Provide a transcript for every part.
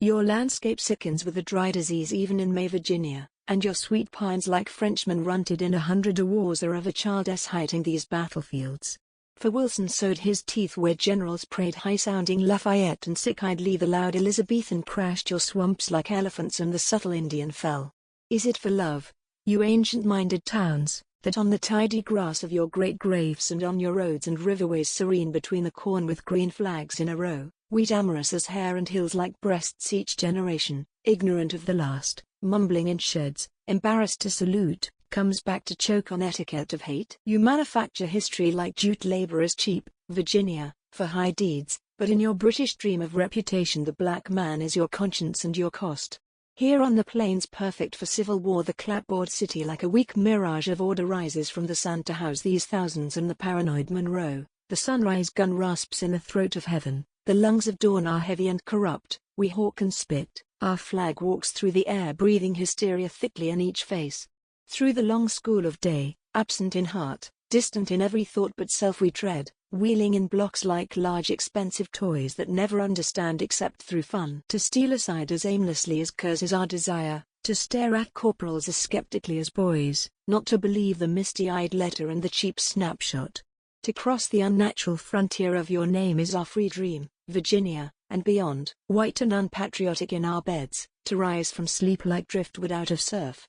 Your landscape sickens with the dry disease even in May, Virginia, and your sweet pines like Frenchmen runted in 100 wars are of a child's height in these battlefields. For Wilson sowed his teeth where generals prayed high-sounding Lafayette and sick-eyed Lee the loud Elizabethan crashed your swamps like elephants and the subtle Indian fell. Is it for love, you ancient-minded towns, that on the tidy grass of your great graves and on your roads and riverways serene between the corn with green flags in a row, wheat amorous as hair and hills like breasts each generation, ignorant of the last, mumbling in sheds, embarrassed to salute, comes back to choke on etiquette of hate? You manufacture history like jute labor is cheap, Virginia, for high deeds, but in your British dream of reputation the black man is your conscience and your cost. Here on the plains perfect for civil war the clapboard city like a weak mirage of order rises from the sand to house these thousands and the paranoid Monroe. The sunrise gun rasps in the throat of heaven, the lungs of dawn are heavy and corrupt, we hawk and spit, our flag walks through the air breathing hysteria thickly in each face. Through the long school of day, absent in heart, distant in every thought but self we tread, wheeling in blocks like large expensive toys that never understand except through fun. To steal aside as aimlessly as curs is our desire, to stare at corporals as skeptically as boys, not to believe the misty-eyed letter and the cheap snapshot. To cross the unnatural frontier of your name is our free dream, Virginia, and beyond. White and unpatriotic in our beds, to rise from sleep like driftwood out of surf.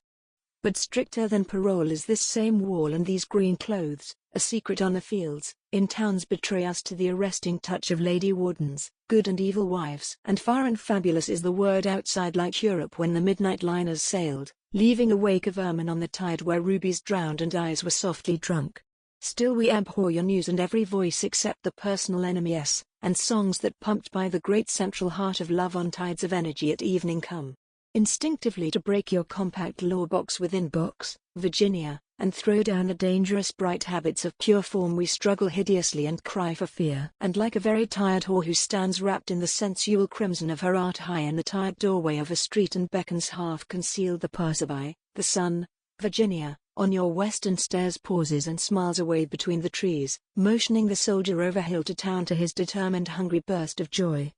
But stricter than parole is this same wall and these green clothes, a secret on the fields, in towns betray us to the arresting touch of lady wardens, good and evil wives. And far and fabulous is the word outside like Europe when the midnight liners sailed, leaving a wake of ermine on the tide where rubies drowned and eyes were softly drunk. Still we abhor your news and every voice except the personal enemy and songs that pumped by the great central heart of love on tides of energy at evening come instinctively to break your compact law box within box, Virginia, and throw down the dangerous bright habits of pure form we struggle hideously and cry for fear. And like a very tired whore who stands wrapped in the sensual crimson of her art high in the tired doorway of a street and beckons half-concealed the passerby, the sun, Virginia, on your western stairs pauses and smiles away between the trees, motioning the soldier over hill to town to his determined hungry burst of joy.